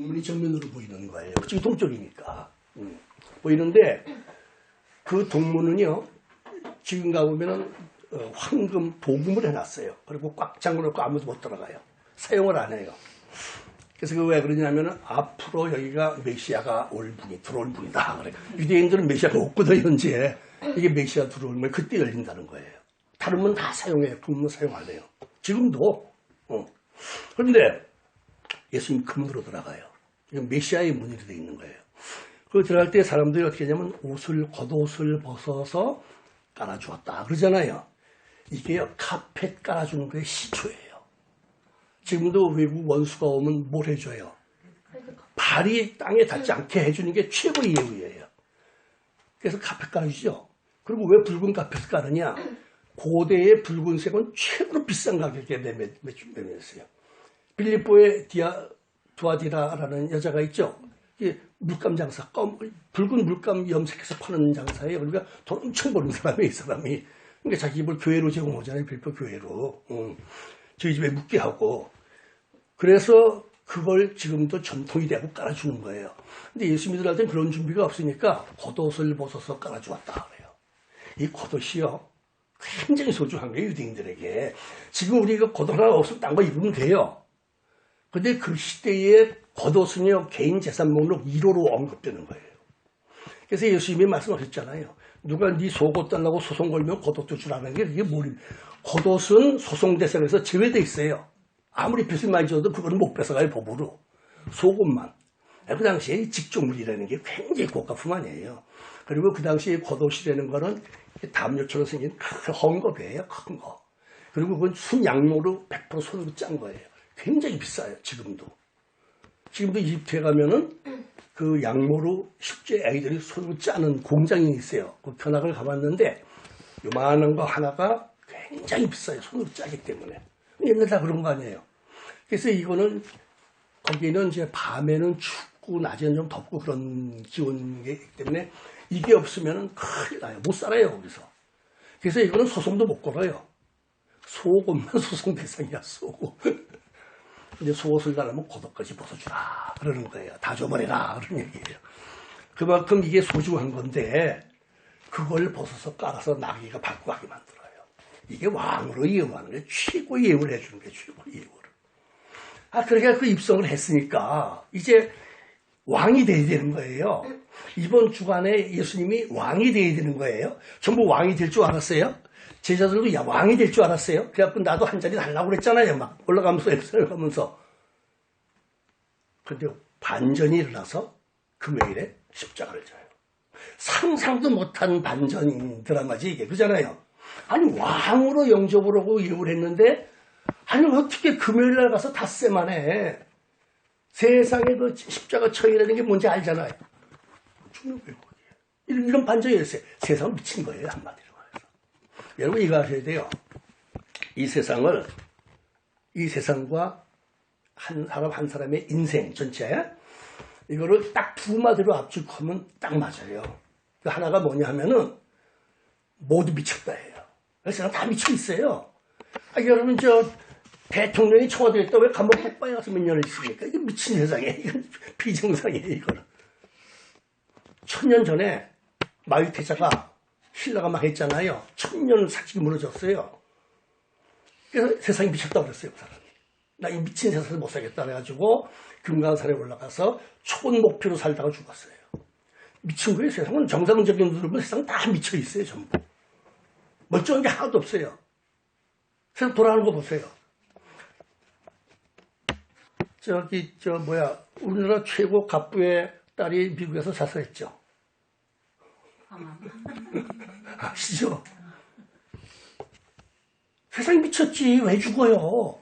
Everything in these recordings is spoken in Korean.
동문이 정면으로 보이는 거예요. 그쪽이 동쪽이니까. 보이는데 그 동문은요. 지금 가보면은 황금 도금을 해놨어요. 그리고 꽉 잠궈놓고 아무도 못 들어가요. 사용을 안 해요. 그래서 그 왜 그러냐면은 앞으로 여기가 메시아가 올 분이 들어올 분이다. 그래. 유대인들은 메시아가 없거든 현재. 이게 메시아 들어오면 그때 열린다는 거예요. 다른 문 다 사용해요. 동문 사용 안 해요. 지금도. 그런데 예수님 그 문으로 들어가요. 이건 메시아의 문이 되어 있는 거예요. 그 들어갈 때 사람들이 어떻게 하냐면 겉옷을 벗어서 깔아주었다. 그러잖아요. 이게요, 카펫 깔아주는 거에 시초예요. 지금도 외국 원수가 오면 뭘 해줘요? 발이 땅에 닿지 않게 해주는 게 최고의 예우예요. 그래서 카펫 깔아주죠. 그리고 왜 붉은 카펫을 깔느냐? 고대의 붉은색은 최고로 비싼 가격에 매매했어요. 빌립보의 두아디라라는 여자가 있죠. 이게 물감 장사, 붉은 물감 염색해서 파는 장사예요. 그러니까 돈 엄청 버는 사람이 이 사람이. 그러니까 자기 집을 교회로 제공하잖아요. 빌립보 교회로. 저희 집에 묵게 하고. 그래서 그걸 지금도 전통이 되고 깔아주는 거예요. 근데 예수 믿으러 할 땐 그런 준비가 없으니까 겉옷을 벗어서 깔아주었다 그래요. 이 겉옷이요. 굉장히 소중한 거예요. 유대인들에게. 지금 우리가 겉옷 하나 없으면 딴 거 입으면 돼요. 근데 그 시대에 겉옷은요. 개인 재산 목록 1호로 언급되는 거예요. 그래서 예수님이 말씀하셨잖아요. 누가 네 속옷 달라고 소송 걸면 겉옷도 주라는 게 이게 뭐입니까? 겉옷은 소송 대상에서 제외되어 있어요. 아무리 빚을 많이 져도 그거는 못 뺏어가요. 법으로. 속옷만. 그 당시에 직종물이라는 게 굉장히 고가품 아니에요. 그리고 그 당시에 겉옷이라는 거는 담요처럼 생긴 큰 헝겊이에요. 큰 거. 그리고 그건 순양모로 100% 손으로 짠 거예요. 굉장히 비싸요. 지금도. 지금도 이집트에 가면은 그 양모로 실제 아이들이 손으로 짜는 공장이 있어요. 그 견학을 가봤는데 요만한 거 하나가 굉장히 비싸요. 손으로 짜기 때문에. 옛날 다 그런 거 아니에요. 그래서 이거는 거기는 이제 밤에는 춥고 낮에는 좀 덥고 그런 기온이기 때문에 이게 없으면 큰일 나요. 못 살아요, 거기서. 그래서 이거는 소송도 못 걸어요. 속옷만 소송 대상이야, 속옷. 근데 속옷을 달라면 겉옷까지 벗어주라. 그러는 거예요. 다 줘버려라. 그런 얘기예요. 그만큼 이게 소중한 건데, 그걸 벗어서 깔아서 나귀가 밟고 가게 만들어요. 이게 왕으로 예우하는 게 최고의 예우를 해주는 게 최고의 예우를. 그러니까 그 입성을 했으니까, 이제 왕이 돼야 되는 거예요. 이번 주간에 예수님이 왕이 돼야 되는 거예요. 전부 왕이 될 줄 알았어요? 제자들도 야 왕이 될 줄 알았어요. 그래갖고 나도 한 자리 달라고 그랬잖아요. 막 올라가면서 올라가면서. 그런데 반전이 일어나서 금요일에 십자가를 져요. 상상도 못한 반전 드라마지 이게. 그잖아요. 아니 왕으로 영접을 하고 예우를 했는데 아니 어떻게 금요일날 가서 닷새 만에 세상에 그 십자가 처형이라는 게 뭔지 알잖아요. 죽는 거예요. 이런 반전이 있어요. 세상은 미친 거예요. 한마디로 말해서. 여러분 이거 아셔야 돼요. 이 세상과 한 사람 한 사람의 인생 전체 이거를 딱 두 마디로 압축하면 딱 맞아요. 하나가 뭐냐 하면은 모두 미쳤다예요. 세상 다 미쳐 있어요. 여러분 대통령이 청와대에 있다 왜 감옥 폭파에 가서 몇 년을 있습니까? 이게 미친 세상이에요. 이건 비정상이에요. 이거는. 1000년 전에 마유태자가 신라가 막 했잖아요. 1000년 사직이 무너졌어요. 그래서 세상이 미쳤다고 그랬어요. 그 사람이. 나 이 미친 세상에서 못 살겠다 그래가지고 금강산에 올라가서 초본 목표로 살다가 죽었어요. 미친 거예요. 세상은 정상적인 누르면 세상 다 미쳐 있어요. 전부. 멀쩡한 게 하나도 없어요. 세상 돌아가는 거 보세요. 우리나라 최고 갑부의 딸이 미국에서 자살했죠. 아시죠? 세상이 미쳤지. 왜 죽어요?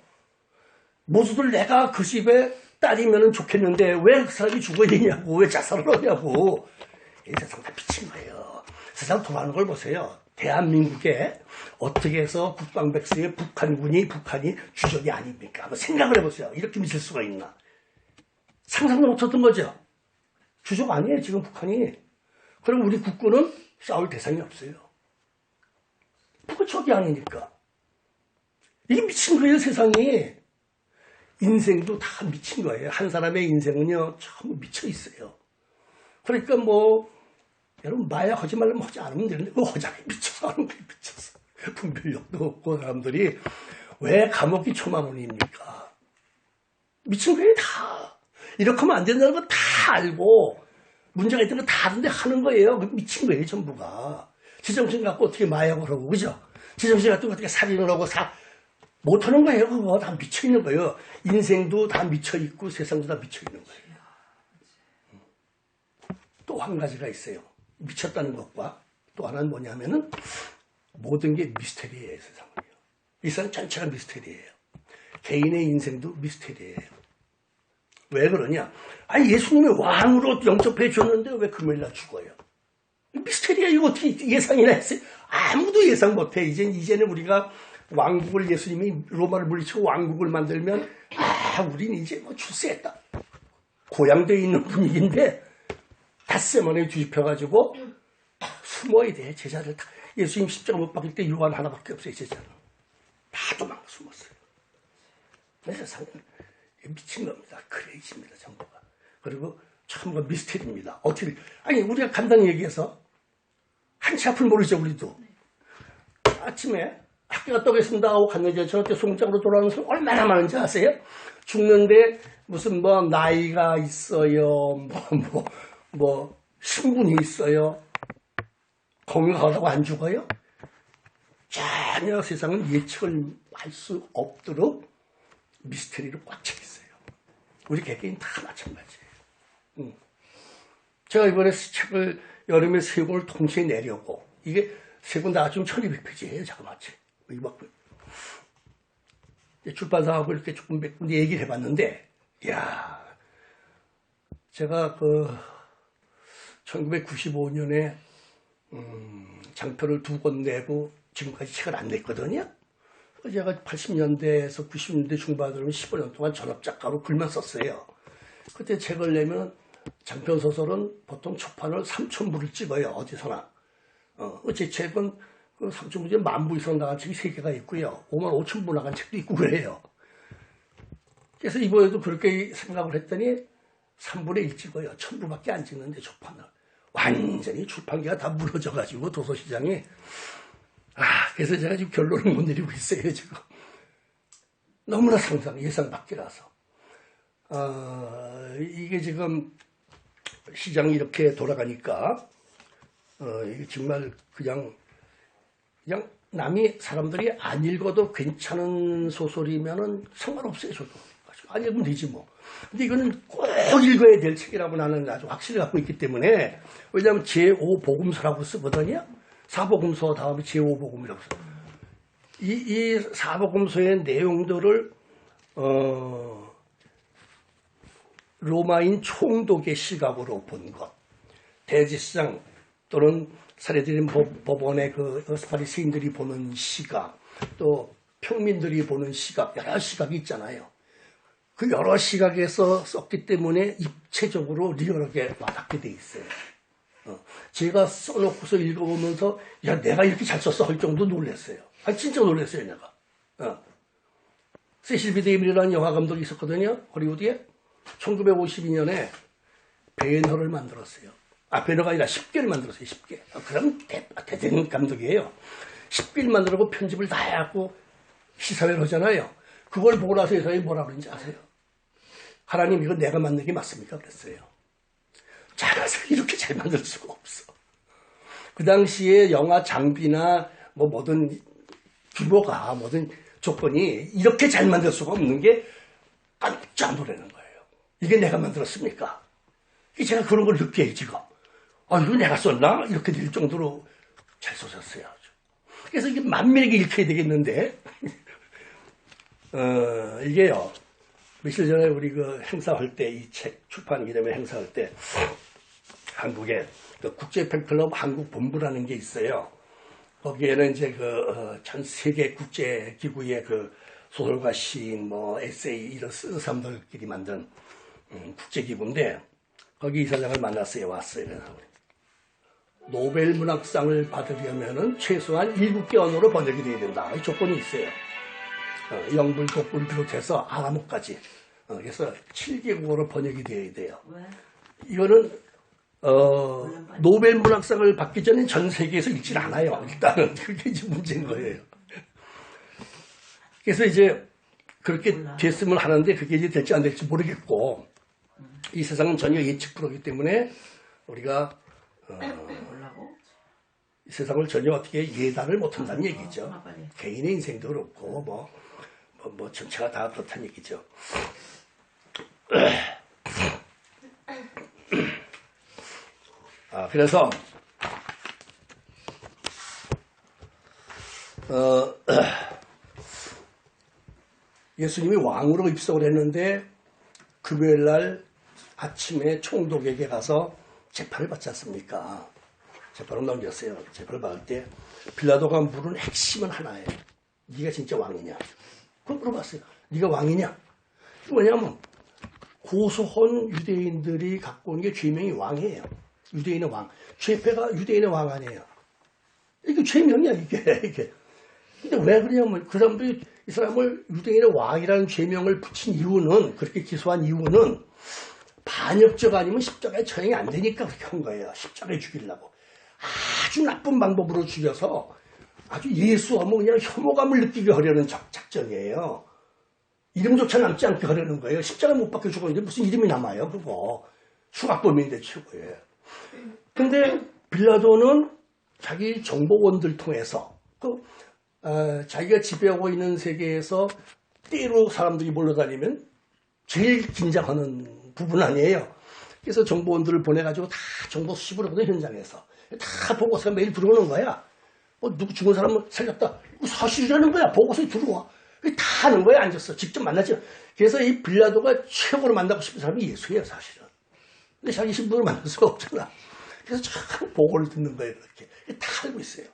모두들 내가 그 집에 딸이면 좋겠는데 왜 그 사람이 죽어야 되냐고. 왜 자살을 하냐고. 이 세상 다 미친 거예요. 세상 돌아가는 걸 보세요. 대한민국에 어떻게 해서 국방백성의 북한이 주적이 아닙니까? 한번 생각을 해보세요. 이렇게 미칠 수가 있나? 상상도 못했던 거죠. 주적 아니에요, 지금 북한이. 그럼 우리 국군은 싸울 대상이 없어요. 북한 적이 아니니까. 이게 미친 거예요, 세상이. 인생도 다 미친 거예요. 한 사람의 인생은요, 전부 미쳐 있어요. 그러니까 뭐, 여러분, 마약 하지 말라면 하지 않으면 되는데, 그 허장에 미쳐서 하는 거예요, 미쳐서. 분별력도 없고, 사람들이. 왜 감옥이 천만 원입니까? 미친 거예요, 다. 이렇게 하면 안 된다는 거 다 알고, 문제가 있다는 거 다 아는데 하는 거예요. 미친 거예요, 전부가. 지정신 갖고 어떻게 마약을 하고, 그죠? 지정신 갖고 어떻게 살인을 하고, 못하는 거예요, 그거. 다 미쳐있는 거예요. 인생도 다 미쳐있고, 세상도 다 미쳐있는 거예요. 또 한 가지가 있어요. 미쳤다는 것과 또 하나는 뭐냐면은, 모든 게 미스테리예요, 세상은요. 이 세상 전체가 미스테리예요. 개인의 인생도 미스테리예요. 왜 그러냐? 아니, 예수님이 왕으로 영접해 줬는데 왜 금요일날 죽어요? 미스테리야. 이거 어떻게 예상이나 했어요? 아무도 예상 못해. 이제는 우리가 왕국을 예수님이 로마를 물리치고 왕국을 만들면, 우린 이제 뭐 출세했다. 고향도에 있는 분위기인데, 닷새만에 뒤집혀가지고, 숨어야 돼, 제자를 다. 예수님 십자가 못 박힐 때 요한 하나밖에 없어요, 제자는. 다 도망가 숨었어요. 세상은 미친 겁니다. 크레이지입니다, 전부가. 그리고 전부가 미스테리입니다. 어떻게, 아니, 우리가 간단히 얘기해서, 한치 앞을 모르죠, 우리도. 아침에 학교 갔다 오겠습니다 하고 갔는데 저렇게 송장으로 돌아오는 사람 얼마나 많은지 아세요? 죽는데 무슨 뭐 나이가 있어요, 신분이 있어요. 건강하다고 안 죽어요? 전혀 세상은 예측을 할 수 없도록 미스테리로 꽉 차 있어요. 우리 개개인 다 마찬가지예요. 제가 이번에 책을 여름에 세 권을 동시에 내려고, 이게 세 권 다 좀 1200페이지예요, 자그마치. 출판사하고 이렇게 조금 몇 군데 얘기를 해봤는데, 이야, 제가 1995년에 장표를 2권 내고 지금까지 책을 안 냈거든요. 제가 80년대에서 90년대 중반으로 15년 동안 전업작가로 글만 썼어요. 그때 책을 내면 장편 소설은 보통 초판을 3,000부를 찍어요, 어디서나. 제 책은 그 3,000부 중에 10,000부 이상 나간 책이 3개가 있고요. 55,000부 나간 책도 있고 그래요. 그래서 이번에도 그렇게 생각을 했더니 3분의 1 찍어요. 1,000부밖에 안 찍는데 초판을. 완전히 출판기가 다 무너져가지고 도서시장에. 그래서 제가 지금 결론을 못 내리고 있어요, 지금. 너무나 예상 밖이라서. 이게 지금 시장이 이렇게 돌아가니까, 이게 정말 그냥 사람들이 안 읽어도 괜찮은 소설이면은 상관없어요, 저도. 안 읽으면 되지 뭐. 근데 이거는 꼭 읽어야 될 책이라고 나는 아주 확실히 갖고 있기 때문에, 왜냐하면 제5복음서라고 쓰거든요. 사복음서 다음에 제5복음이라고 써요. 이 사복음서의 내용들을, 로마인 총독의 시각으로 본 것, 대제사장 또는 살해드린 법원의 그 바리새인들이 보는 시각, 또 평민들이 보는 시각, 여러 시각이 있잖아요. 그 여러 시각에서 썼기 때문에 입체적으로 리얼하게 와닿게 돼 있어요. 제가 써놓고서 읽어보면서, 야, 내가 이렇게 잘 썼어 할 정도 놀랐어요. 진짜 놀랐어요, 내가. 세실 B. 데이밀이라는 영화 감독이 있었거든요, 헐리우드에. 1952년에 베너를 만들었어요. 베너가 아니라 10개를 만들었어요, 10개. 그럼 대단한 감독이에요. 10개를 만들고 편집을 다 해갖고 시사회를 하잖아요. 그걸 보고 나서 여사님이 뭐라 그러는지 아세요? 하나님, 이거 내가 만든 게 맞습니까? 그랬어요. 잘해서 이렇게 잘 만들 수가 없어. 그 당시에 영화 장비나 모든 규모가, 모든 조건이 이렇게 잘 만들 수가 없는 게 깜짝 놀라는 거예요. 이게 내가 만들었습니까? 제가 그런 걸 느껴요, 지금. 이거 내가 썼나? 이렇게 될 정도로 잘 써졌어요. 그래서 이게 만민에게 읽혀야 되겠는데, 이게요, 며칠 전에 우리 그 행사할 때, 이 책 출판 기념회 행사할 때, 한국에 그 국제 팬클럽 한국 본부라는 게 있어요. 거기에는 이제 전 세계 국제 기구의 그 소설가, 시인, 에세이 이런 쓰는 사람들끼리 만든 국제 기구인데, 거기 이사장을 만났어요. 왔어요. 노벨 문학상을 받으려면은 최소한 7개 언어로 번역이 돼야 된다. 이 조건이 있어요. 영불, 독불 비롯해서 아람어까지. 그래서 7개국어로 번역이 되어야 돼요. 왜? 이거는 노벨 문학상을 받기 전에 전 세계에서 읽질 않아요. 일단은 그게 이제 문제인 거예요. 그래서 이제 그렇게 됐으면 하는데 그게 이제 될지 안 될지 모르겠고 이 세상은 전혀 예측 불허이기 때문에 우리가 이 세상을 전혀 어떻게 예단을 못한다는 얘기죠. 개인의 인생도 그렇고 뭐 전체가 다 그렇다는 얘기죠. 그래서 예수님이 왕으로 입성을 했는데 금요일날 아침에 총독에게 가서 재판을 받지 않습니까? 재판을 넘겼어요. 재판을 받을 때 빌라도가 물은 핵심은 하나예요. 네가 진짜 왕이냐? 그걸 물어봤어요. 네가 왕이냐? 뭐냐면 고소한 유대인들이 갖고 온 게 죄명이 왕이에요. 유대인의 왕. 죄패가 유대인의 왕 아니에요. 이게 죄명이야 이게. 근데 왜 그러냐면 그 사람들이 이 사람을 유대인의 왕이라는 죄명을 붙인 이유는 그렇게 기소한 이유는 반역죄 아니면 십자가에 처형이 안 되니까 그렇게 한 거예요. 십자가에 죽이려고. 아주 나쁜 방법으로 죽여서 아주 예수하면 그냥 혐오감을 느끼게 하려는 작전이에요. 이름조차 남지 않게 하려는 거예요. 십자가 못 박혀 죽었는데 무슨 이름이 남아요, 그거. 수학범인데 최고예요. 근데 빌라도는 자기 정보원들 통해서 자기가 지배하고 있는 세계에서 때로 사람들이 몰려다니면 제일 긴장하는 부분 아니에요. 그래서 정보원들을 보내가지고 다 정보 수집을 하거든, 현장에서. 다 보고서가 매일 들어오는 거야. 누구 죽은 사람은 살렸다. 이거 사실이라는 거야. 보고서에 들어와. 다 하는 거야, 앉아서. 직접 만나죠. 그래서 이 빌라도가 최고로 만나고 싶은 사람이 예수예요, 사실은. 근데 자기 신부를 만날 수가 없잖아. 그래서 참 보고를 듣는 거예요, 그렇게. 다 알고 있어요.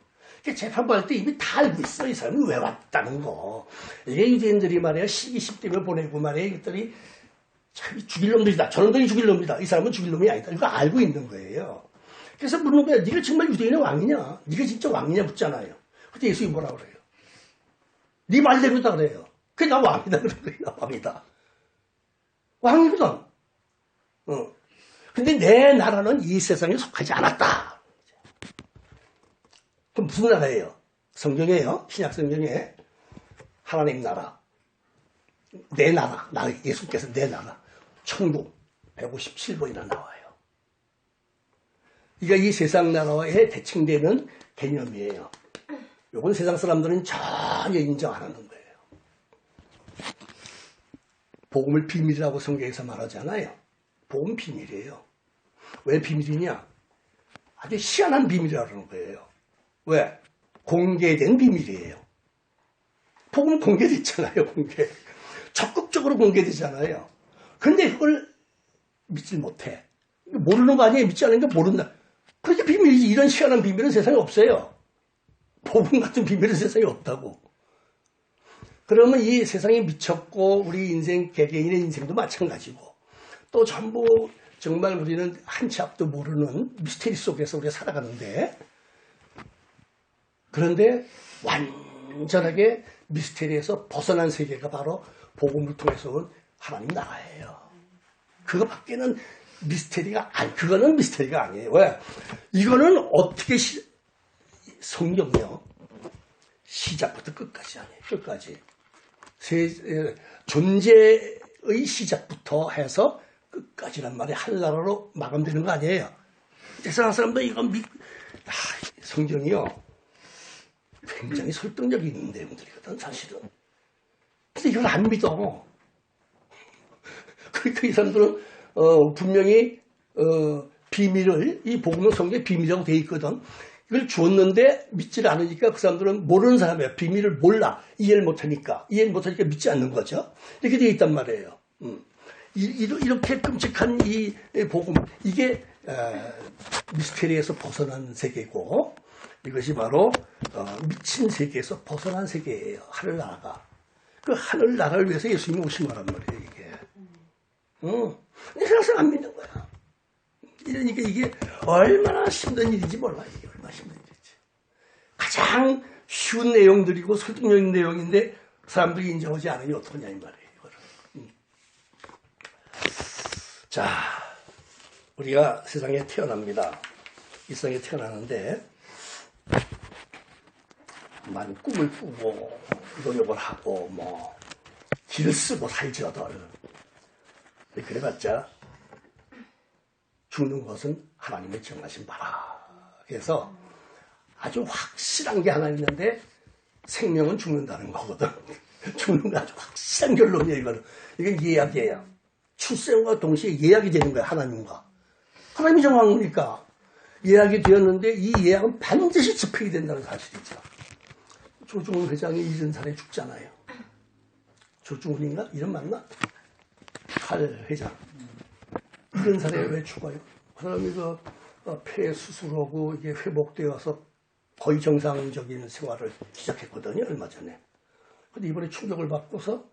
재판받을 때 이미 다 알고 있어. 이 사람이 왜 왔다는 거. 이게 유대인들이 말이야, 시기심 때문에 보내고 말이야. 이것들이 참 죽일 놈들이다. 저놈들이 죽일 놈이다. 이 사람은 죽일 놈이 아니다. 이거 알고 있는 거예요. 그래서 묻는 거야. 네가 정말 유대인의 왕이냐? 네가 진짜 왕이냐 묻잖아요. 그때 예수님이 뭐라 그래요? 네 말대로다 그래요. 그게 나 왕이다 그래요. 나 왕이다. 왕이거든. 근데 내 나라는 이 세상에 속하지 않았다. 그럼 무슨 나라예요? 성경이에요. 신약 성경에 하나님 나라. 내 나라. 예수께서 내 나라. 천국 157번이나 나와요. 이게 이 세상 나라에 대칭되는 개념이에요. 요건 세상 사람들은 전혀 인정 안 하는 거예요. 복음을 비밀이라고 성경에서 말하잖아요. 복음 비밀이에요. 왜 비밀이냐? 아주 희한한 비밀이라는 거예요. 왜? 공개된 비밀이에요. 복음 공개됐잖아요. 적극적으로 공개되잖아요. 근데 그걸 믿지 못해. 모르는 거 아니에요. 믿지 않으니까 모른다. 그게 비밀이지. 이런 희한한 비밀은 세상에 없어요. 복음 같은 비밀은 세상에 없다고. 그러면 이 세상에 미쳤고 우리 인생, 개개인의 인생도 마찬가지고 또 전부 정말 우리는 한 치 앞도 모르는 미스테리 속에서 우리가 살아가는데 그런데 완전하게 미스테리에서 벗어난 세계가 바로 복음을 통해서 온 하나님 나라예요. 그거 밖에는 그거는 미스테리가 아니에요. 왜? 이거는 어떻게 성경이요. 시작부터 끝까지 아니에요. 끝까지. 존재의 시작부터 해서 끝까지란 말이 한 나라로 마감되는 거 아니에요. 세상 사람도 이건 성경이요. 굉장히 설득력이 있는 내용들이거든, 사실은. 근데 이걸 안 믿어. 그러니까 이 사람들은 분명히 비밀을 이 복음은 성경에 비밀이라고 돼 있거든. 이걸 주었는데 믿지를 않으니까 그 사람들은 모르는 사람이에요. 비밀을 몰라. 이해를 못하니까 믿지 않는 거죠. 이렇게 돼 있단 말이에요. 이렇게 끔찍한 이 복음 이게 미스테리에서 벗어난 세계고 이것이 바로 미친 세계에서 벗어난 세계예요. 하늘나라가. 그 하늘나라를 위해서 예수님이 오신 거란 말이에요. 이게. 근데 세상 안 믿는 거야. 이러니까 이게 얼마나 힘든 일인지 몰라. 이게 얼마나 힘든 일인지. 가장 쉬운 내용들이고 설득력 있는 내용인데 사람들이 인정하지 않으니 어떡하냐 이 말이에요. 이거를. 자, 우리가 세상에 태어납니다. 이 세상에 태어나는데 많은 꿈을 꾸고 노력을 하고 뭐 길을 쓰고 살지어들 그래봤자 죽는 것은 하나님의 정하신 바라. 그래서 아주 확실한 게 하나 있는데 생명은 죽는다는 거거든. 죽는 거 아주 확실한 결론이에요. 이거는. 이건 예약이에요. 출생과 동시에 예약이 되는 거야. 하나님과. 하나님이 정한 거니까 예약이 되었는데 이 예약은 반드시 집행이 된다는 사실이죠. 조중훈 회장이 70살에 죽잖아요. 조중훈인가? 이름 맞나? 칼 회장. 70살에 왜 죽어요? 그 사람이 폐 수술하고 이게 회복되어서 거의 정상적인 생활을 시작했거든요. 얼마 전에. 근데 이번에 충격을 받고서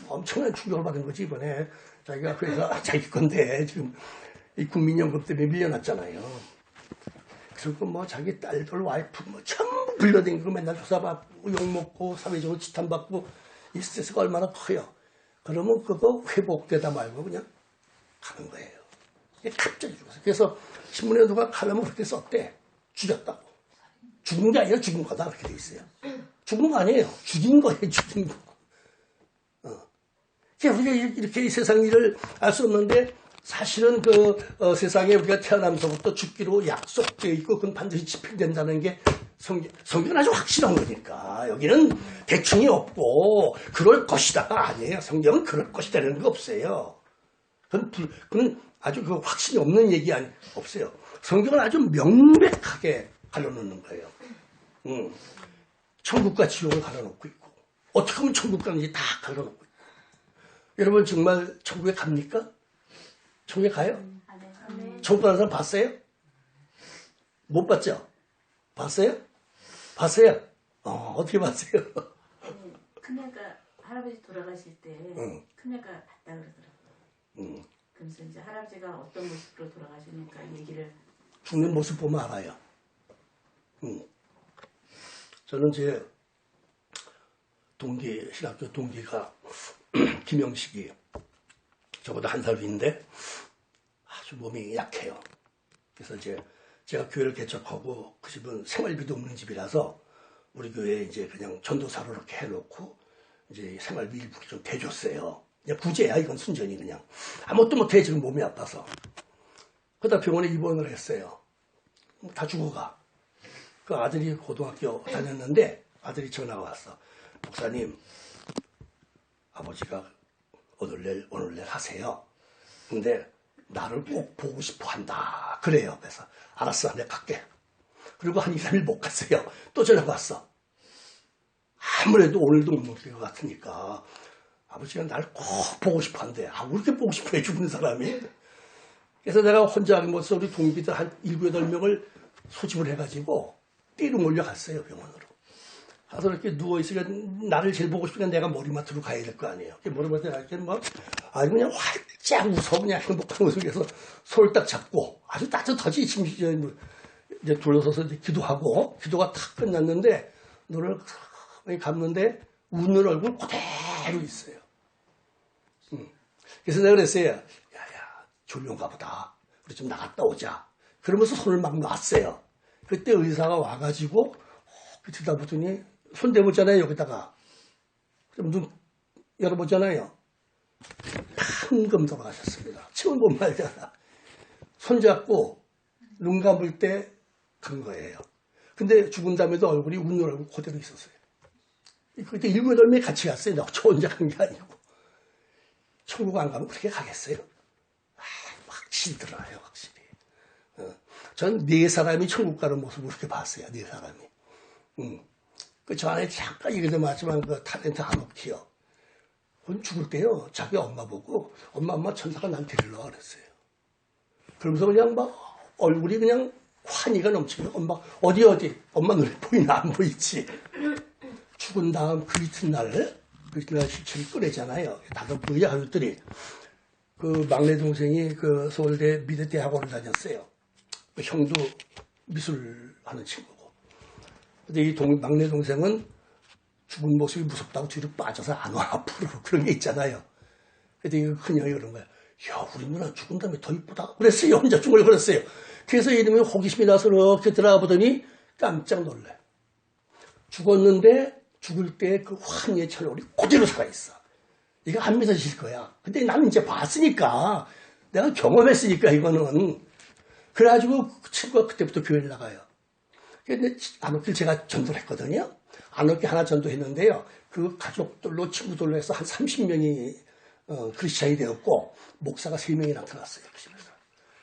엄청난 충격을 받은 거지. 이번에 자기가 회사 자기 건데 지금 이 국민연금 때문에 밀려났잖아요. 그리고 뭐 자기 딸들 와이프 뭐 전부 불러다니고 맨날 조사받고 욕먹고 사회적으로 지탄받고 이 스트레스가 얼마나 커요. 그러면 그거 회복되다 말고 그냥 가는 거예요. 이게 갑자기 죽었어요. 그래서 신문에 누가 칼럼을 그렇게 썼대. 죽였다고. 죽은 게 아니라 죽은 거다 그렇게 돼 있어요. 죽은 거 아니에요. 죽인 거예요. 죽인 거. 우리가 이렇게 이 세상 일을 알 수 없는데 사실은 세상에 우리가 태어나면서부터 죽기로 약속되어 있고 그건 반드시 집행된다는 게 성경은 아주 확실한 거니까 여기는 대충이 없고 그럴 것이다가 아니에요. 성경은 그럴 것이라는 게 없어요. 그건 아주 확신이 없는 얘기 없어요. 성경은 아주 명백하게 갈라놓는 거예요. 천국과 지옥을 갈라놓고 있고 어떻게 하면 천국 가는지 다 갈라놓고 있고 여러분 정말 천국에 갑니까? 천국에 가요? 천국 가는 사람 봤어요? 못 봤죠? 봤어요? 봤어요? 어떻게 봤어요? 큰애가 할아버지 돌아가실 때 큰애가 봤다 그러더라고요. 그래서 이제 할아버지가 어떤 모습으로 돌아가시니까 얘기를 죽는 모습 보면 알아요. 저는 제 신학교 동기가 김영식이 저보다 한 살 위인데 아주 몸이 약해요. 그래서 제가 교회를 개척하고 그 집은 생활비도 없는 집이라서 우리 교회에 이제 그냥 전도사로 이렇게 해놓고 이제 생활비 일부 좀 대줬어요. 그냥 구제야 이건 순전히 그냥 아무것도 못해 지금 몸이 아파서. 그러다 병원에 입원을 했어요. 다 죽어가. 그 아들이 고등학교 다녔는데 아들이 전화가 왔어. 목사님 아버지가 오늘 내일 하세요. 근데 나를 꼭 보고 싶어 한다. 그래요. 그래서 알았어. 내가 갈게. 그리고 한 2, 3일 못 갔어요. 또 전화가 왔어. 아무래도 오늘도 못 먹을 것 같으니까 아버지가 날 꼭 보고 싶어 한대. 왜 이렇게 보고 싶어 해 죽은 사람이. 그래서 내가 혼자 하는 것을 우리 동기들 한 7, 8명을 소집을 해가지고 띠로 몰려갔어요. 병원으로. 가서 이렇게 누워있으니까 나를 제일 보고 싶으니까 내가 머리맡으로 가야 될 거 아니에요. 머리맡에 갈 때는 그냥 활짝 웃어 그냥 행복한 모습 에서 손을 딱 잡고 아주 따뜻하지. 이제 둘러서서 이제 기도하고 기도가 탁 끝났는데 눈을 감는데 웃는 얼굴 그대로 있어요. 그래서 내가 그랬어요. 야야 졸려가 보다. 우리 좀 나갔다 오자. 그러면서 손을 막 놨어요. 그때 의사가 와가지고 들여다보더니 손 대보잖아요. 여기다가. 그럼 눈 열어보잖아요. 방금 돌아가셨습니다. 처음 본 말이잖아. 손잡고 눈 감을 때 간 거예요. 근데 죽은 다음에도 얼굴이 웃는 얼굴 그대로 있었어요. 그때 7, 8명이 같이 갔어요. 저 혼자 간 게 아니고. 천국 안 가면 그렇게 가겠어요? 확실히 들어요. 확실히. 전 4사람이 천국 가는 모습을 그렇게 봤어요. 4사람이. 저 안에 잠깐 얘기도 맞지만 그 탤런트 안옥티요. 그건 죽을 때요. 자기 엄마 보고 엄마 천사가 난 데리러 그랬어요. 그러면서 그냥 얼굴이 그냥 환희가 넘치고 엄마 어디 엄마 눈에 보이나 안 보이지. 죽은 다음 그 이튿날 시체를 꺼내잖아요. 다들 부의 가족들이. 그 막내 동생이 그 서울대 미대대학원을 다녔어요. 그 형도 미술하는 친구고. 근데 이 막내 동생은 죽은 모습이 무섭다고 뒤로 빠져서 안 와, 앞으로. 그런 게 있잖아요. 그랬더니 큰형이 그런 거야. 야, 우리 누나 죽은 다음에 더 이쁘다. 그랬어요. 혼자 중얼 그랬어요. 그래서 이놈이 호기심이 나서 이렇게 들어가 보더니 깜짝 놀래. 죽었는데 죽을 때 그 황희의 철골이 그대로 살아있어. 이거 안 믿어질 거야. 근데 나는 이제 봤으니까, 내가 경험했으니까 이거는. 그래가지고 그 친구가 그때부터 교회를 나가요. 근데 안옥길 제가 전도를 했거든요. 안옥길 하나 전도했는데요. 그 가족들로 친구들로 해서 한 30명이 크리스찬이 되었고 목사가 3명이나 들어갔어요. 그 집에서.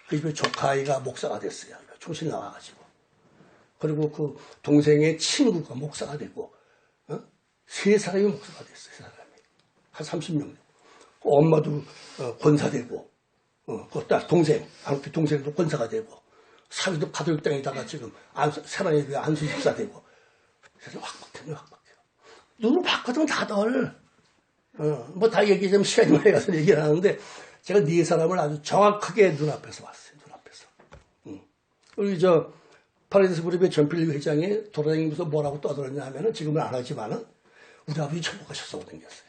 그 집에 조카아이가 목사가 됐어요. 총신 나와가지고. 그리고 그 동생의 친구가 목사가 되고 3사람이 목사가 됐어요. 3사람이. 한 30명. 그 엄마도 권사되고 그 딸, 동생, 안옥길 동생도 권사가 되고 사위도 가톨릭당에다가 지금 사랑의 교회 안수 집사 되고. 그래서 확 바뀌어요. 눈을 봤거든 다들. 뭐 다 얘기하자면 시간이 많이 가서 얘기를 하는데 제가 4사람을 아주 정확하게 눈앞에서 봤어요. 눈앞에서. 우리 저 파라다이스 그룹의 전필 회장이 돌아다니면서 뭐라고 떠들었냐 하면은 지금은 안 하지만은 우리 아버지 천국 가셨다고 댕겼어요.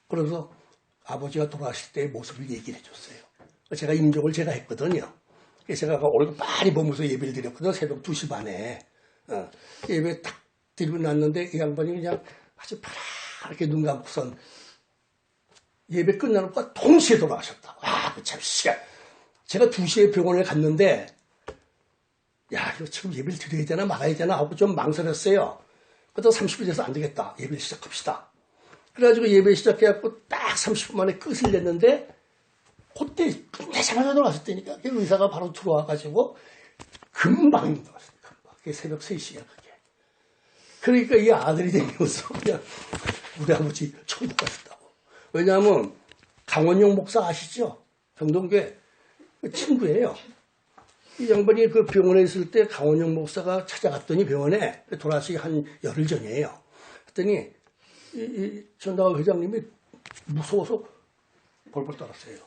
그래서 아버지가 돌아가실 때의 모습을 얘기를 해줬어요. 제가 임종을 제가 했거든요. 그래서 제가 오늘 많이 보면서 예배를 드렸거든요. 새벽 2시 반에. 예배 딱 드리고 났는데 이 양반이 그냥 아주 파랗게 눈 감고선 예배 끝나놓고 동시에 돌아가셨다. 와, 그 참 시간. 제가 2시에 병원에 갔는데 야, 이거 지금 예배를 드려야 되나 말아야 되나 하고 좀 망설였어요. 그러다 30분 돼서 안 되겠다. 예배를 시작합시다. 그래가지고 예배 시작해갖고 딱 30분 만에 끝을 냈는데 그때 끝내자마자 돌아가셨다니까. 의사가 바로 들어와가지고 금방 돌아갔어요. 금방. 그게 새벽 3시야 그게. 그러니까 이 아들이 되면서 그냥 우리 아버지 천국 가셨다고. 왜냐하면 강원영 목사 아시죠? 정동교회 친구예요. 이 양반이 그 병원에 있을 때 강원영 목사가 찾아갔더니 병원에 돌아가시기 한 열흘 전이에요. 그랬더니 이 전당학 회장님이 무서워서 벌벌 떨었어요.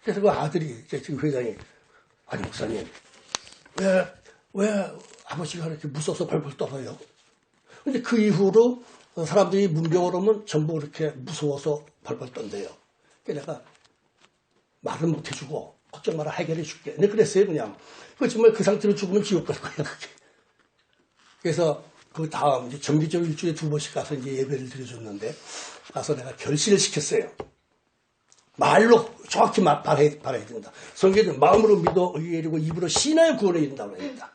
그래서 그 아들이 지금 회장이 아니 목사님 왜 아버지가 이렇게 무서워서 벌벌 떨어요? 근데 그 이후로 사람들이 문병을 오면 전부 그렇게 무서워서 벌벌 떤대요. 그래서 내가 말을 못 해주고 걱정 마라 해결해 줄게. 근데 그랬어요 그냥. 그 정말 그 상태로 죽으면 지옥 갈 거야 그게. 그래서 그 다음 이제 정기적으로 일주일에 2번씩 가서 이제 예배를 드려줬는데 가서 내가 결실을 시켰어요. 말로 정확히 말해야 된다. 성경은 마음으로 믿어 의에 이르고 입으로 신하여 구원에 이른다고 합니다.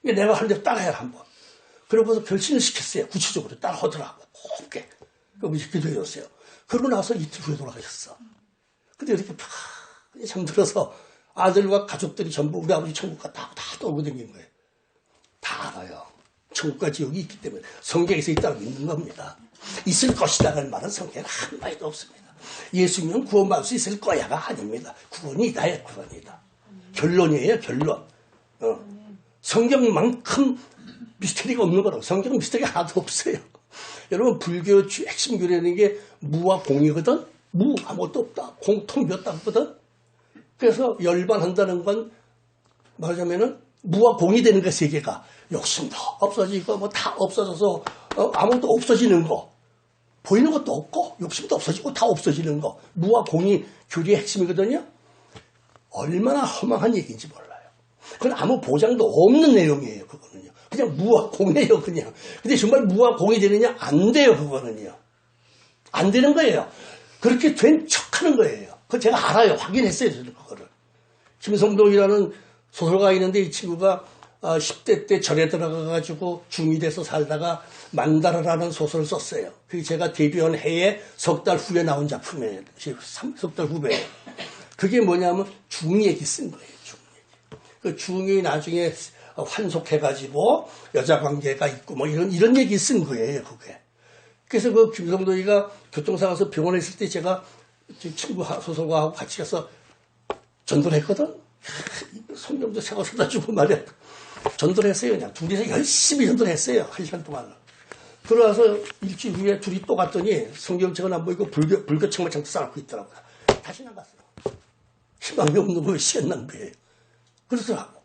내가 한 대로 따라해라 한번. 그러고서 결심을 시켰어요. 구체적으로 따라하더라고. 곱게. 그리고 기도해줬어요. 그러고 나서 이틀 후에 돌아가셨어. 근데 이렇게 팍 잠들어서 아들과 가족들이 전부 우리 아버지 천국 갔다 다 떠오고 다닌 거예요. 다 알아요. 천국과 지옥이 있기 때문에 성경에서 있다고 믿는 겁니다. 있을 것이다라는 말은 성경에 한마디도 없습니다. 예수님은 구원받을 수 있을 거야가 아닙니다. 구원이다의 구원이다. 결론이에요, 결론. 성경만큼 미스터리가 없는 거라고. 성경은 미스터리가 하나도 없어요. 여러분, 불교 핵심 교리라는 게 무와 공이거든? 무, 아무것도 없다. 공통이 없다 거든? 그래서 열반한다는 건 말하자면은 무와 공이 되는 거, 세계가. 욕심도 없어지고, 뭐 다 없어져서, 아무것도 없어지는 거. 보이는 것도 없고, 욕심도 없어지고, 다 없어지는 거. 무와 공이 교리의 핵심이거든요? 얼마나 허망한 얘기인지 몰라요. 그건 아무 보장도 없는 내용이에요, 그거는요. 그냥 무와 공이에요, 그냥. 근데 정말 무와 공이 되느냐? 안 돼요, 그거는요. 안 되는 거예요. 그렇게 된 척 하는 거예요. 그거 제가 알아요. 확인했어요, 저는 그거를. 김성동이라는 소설가가 있는데 이 친구가 10대 때 절에 들어가가지고 중2 돼서 살다가 만다라라는 소설을 썼어요. 그게 제가 데뷔한 해에 석 달 후에 나온 작품이에요. 석 달 후에. 그게 뭐냐면 중 얘기 쓴 거예요. 중 얘기. 그 중이 나중에 환속해가지고 여자 관계가 있고 뭐 이런 얘기 쓴 거예요. 그게. 그래서 그 김성도이가 교통사고에서 병원에 있을 때 제가 친구 소설가하고 같이 가서 전도를 했거든. 성경도 새거 사다 주고 말이야. 전도를 했어요. 그냥 둘이서 열심히 전도를 했어요. 1시간 동안. 그러고서 일주일 후에 둘이 또 갔더니 성경책은 안 보이고 불교책만 장도 쌓고 있더라고요. 다시 나갔어요. 희망이 없는 거 시간 낭비예요. 그러더라고.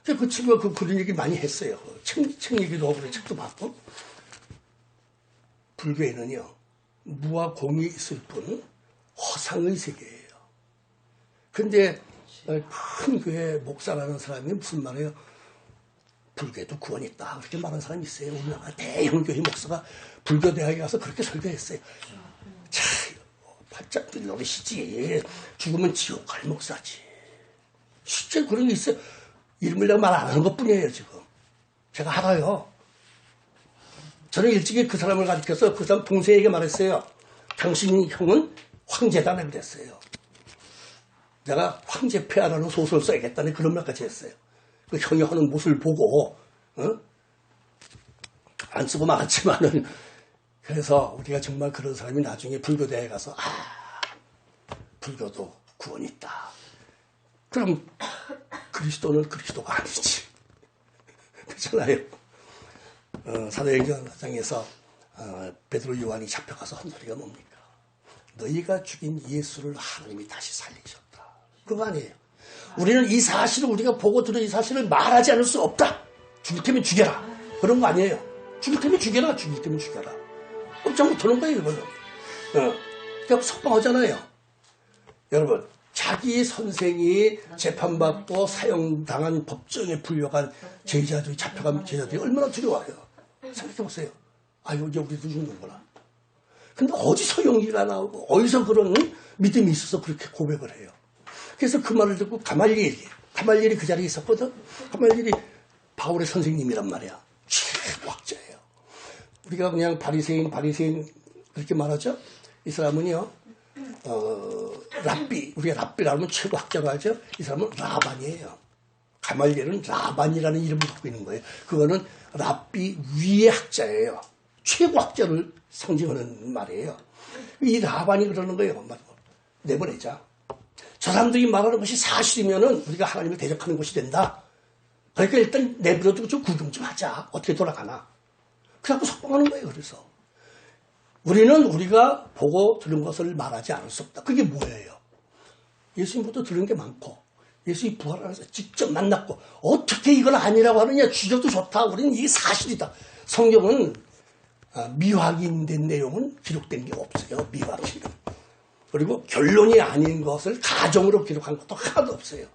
그 친구가 그런 얘기 많이 했어요. 책 얘기도 하고 책도 봤고. 불교에는요, 무와 공이 있을 뿐 허상의 세계예요. 근데 큰 교회 목사라는 사람이 무슨 말이에요? 불교에도 구원이 있다. 그렇게 말하는 사람이 있어요. 우리나라 대형 교회 목사가 불교대학에 가서 그렇게 설교했어요. 자, 바짝 들노릇이지. 죽으면 지옥 갈 목사지. 실제 그런 게 있어요. 이름을 내가 말 안 하는 것 뿐이에요, 지금. 제가 알아요. 저는 일찍이 그 사람을 가르쳐서 그 사람 동생에게 말했어요. 당신 형은 황제다, 내가 그랬어요. 내가 황제폐하라는 소설을 써야겠다는 그런 말까지 했어요. 그 형이 하는 모습을 보고, 안 쓰고 말았지만은, 그래서 우리가 정말 그런 사람이 나중에 불교대에 가서, 불교도 구원이 있다. 그럼 그리스도는 그리스도가 아니지. 그렇잖아요. 사도행전 4장에서 베드로 요한이 잡혀가서 한 소리가 뭡니까? 너희가 죽인 예수를 하나님이 다시 살리셨다. 그거 아니에요. 우리는 이 사실을 우리가 보고 들은 이 사실을 말하지 않을 수 없다. 죽일 테면 죽여라. 그런 거 아니에요. 죽일 테면 죽여라. 죽일 테면 죽여라. 꼼짝 못하는 거예요, 이거는. 그러니까 석방하잖아요. 여러분, 자기 선생이 재판받고 사형당한 법정에 불려간 제자들이, 잡혀간 제자들이 얼마나 두려워요. 생각해보세요. 아유, 이제 우리도 죽는구나. 근데 어디서 용기가 나오고, 어디서 그런 믿음이 있어서 그렇게 고백을 해요. 그래서 그 말을 듣고 가말리엘이 그 자리에 있었거든. 가말리엘이 바울의 선생님이란 말이야. 최고학자예요. 우리가 그냥 바리새인 그렇게 말하죠. 이 사람은요, 랍비, 우리가 랍비라고 하면 최고학자가 하죠. 이 사람은 라반이에요. 가말리엘은 라반이라는 이름을 갖고 있는 거예요. 그거는 랍비 위의 학자예요. 최고학자를 상징하는 말이에요. 이 라반이 그러는 거예요. 내보내자. 저 사람들이 말하는 것이 사실이면은 우리가 하나님을 대적하는 것이 된다. 그러니까 일단 내버려두고 좀 구경 좀 하자. 어떻게 돌아가나. 그래갖고 석방하는 거예요. 그래서 우리는 우리가 보고 들은 것을 말하지 않을 수 없다. 그게 뭐예요? 예수님부터 들은 게 많고 예수님이 부활하면서 직접 만났고 어떻게 이걸 아니라고 하느냐. 죽여도 좋다. 우리는 이게 사실이다. 성경은 미확인된 내용은 기록된 게 없어요. 미확인. 그리고 결론이 아닌 것을 가정으로 기록한 것도 하나도 없어요.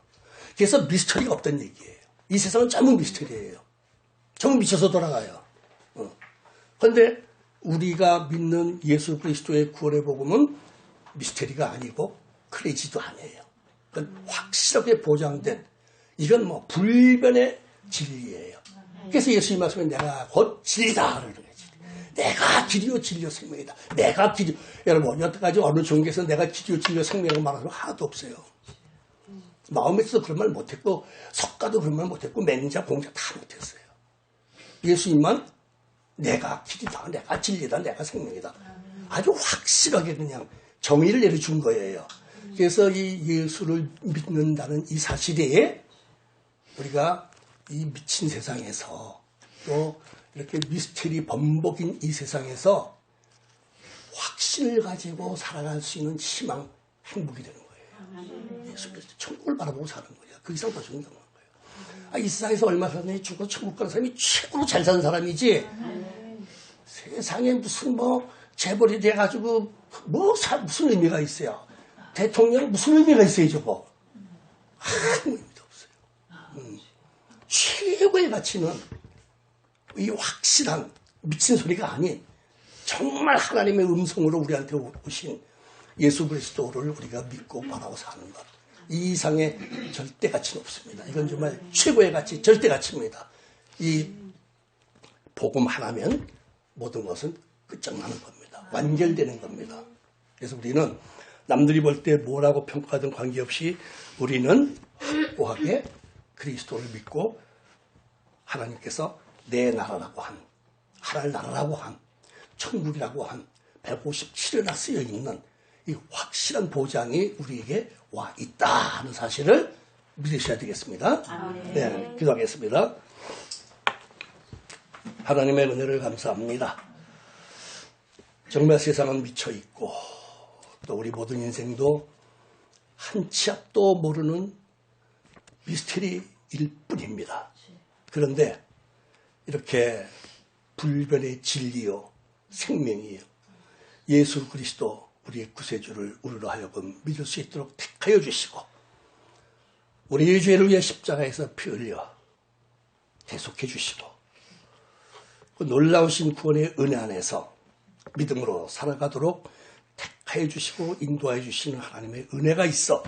그래서 미스터리가 없다는 얘기예요. 이 세상은 전부 미스터리예요. 전부 미쳐서 돌아가요. 그런데 우리가 믿는 예수 그리스도의 구원의 복음은 미스터리가 아니고 크레이지도 아니에요. 그건 확실하게 보장된, 이건 뭐 불변의 진리예요. 그래서 예수님 말씀에 내가 곧 진리다 그러는 거예요. 내가 길이요 진리요 생명이다. 내가 길이. 여러분 여태까지 어느 종교에서 내가 길이요 진리요 생명이라고 말하는 거 하나도 없어요. 마음에서도 그런 말 못했고 석가도 그런 말 못했고 맹자 공자 다 못했어요. 예수님만 내가 길이다. 내가 진리다. 내가 생명이다. 아주 확실하게 그냥 정의를 내려준 거예요. 그래서 이 예수를 믿는다는 이 사실이 우리가 이 미친 세상에서 또 이렇게 미스터리 범벅인 이 세상에서 확신을 가지고 살아갈 수 있는 희망, 행복이 되는 거예요. 예수 그리스도 천국을 바라보고 사는 거예요. 그 이상 더 중요한 거예요. 이 세상에서 얼마 사람이 죽고 천국 가는 사람이 최고로 잘 사는 사람이지. 세상에 무슨 재벌이 돼가지고 무슨 의미가 있어요. 대통령 무슨 의미가 있어요, 저거. 아무 의미도 없어요. 최고의 가치는 이 확실한 미친 소리가 아닌 정말 하나님의 음성으로 우리한테 오신 예수 그리스도를 우리가 믿고 바라고 사는 것. 이 이상의 절대 가치는 없습니다. 이건 정말 최고의 가치, 절대 가치입니다. 이 복음 하나면 모든 것은 끝장나는 겁니다. 완결되는 겁니다. 그래서 우리는 남들이 볼 때 뭐라고 평가하든 관계없이 우리는 확고하게 그리스도를 믿고 하나님께서 내 나라라고 한, 하나님 나라라고 한, 천국이라고 한 157회나 쓰여 있는 이 확실한 보장이 우리에게 와 있다 하는 사실을 믿으셔야 되겠습니다. 네, 기도하겠습니다. 하나님의 은혜를 감사합니다. 정말 세상은 미쳐 있고 또 우리 모든 인생도 한 치 앞도 모르는 미스터리일 뿐입니다. 그런데 이렇게 불변의 진리요 생명이에요. 예수 그리스도 우리의 구세주를 우리로 하여금 믿을 수 있도록 택하여 주시고 우리의 죄를 위해 십자가에서 피 흘려 대속해 주시고 그 놀라우신 구원의 은혜 안에서 믿음으로 살아가도록 택하여 주시고 인도하여 주시는 하나님의 은혜가 있어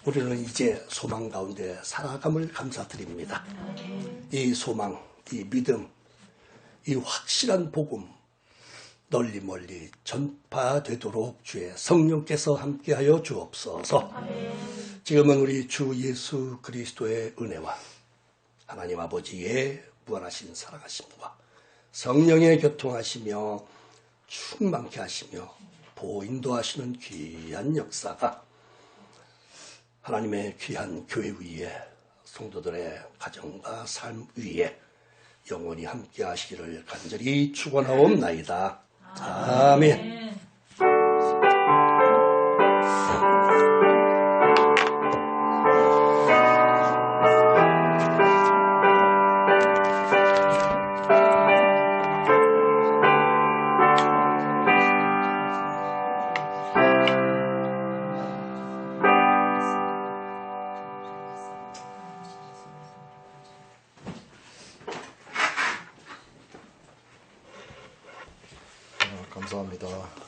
우리는 이제 소망 가운데 살아감을 감사드립니다. 이 소망, 이 믿음, 이 확실한 복음 널리 멀리 전파되도록 주의 성령께서 함께하여 주옵소서. 지금은 우리 주 예수 그리스도의 은혜와 하나님 아버지의 무한하신 사랑하심과 성령의 교통하시며 충만케 하시며 보호 인도하시는 귀한 역사가 하나님의 귀한 교회 위에 성도들의 가정과 삶 위에 영원히 함께 하시기를 간절히 축원하옵나이다. 아멘. 감사합니다.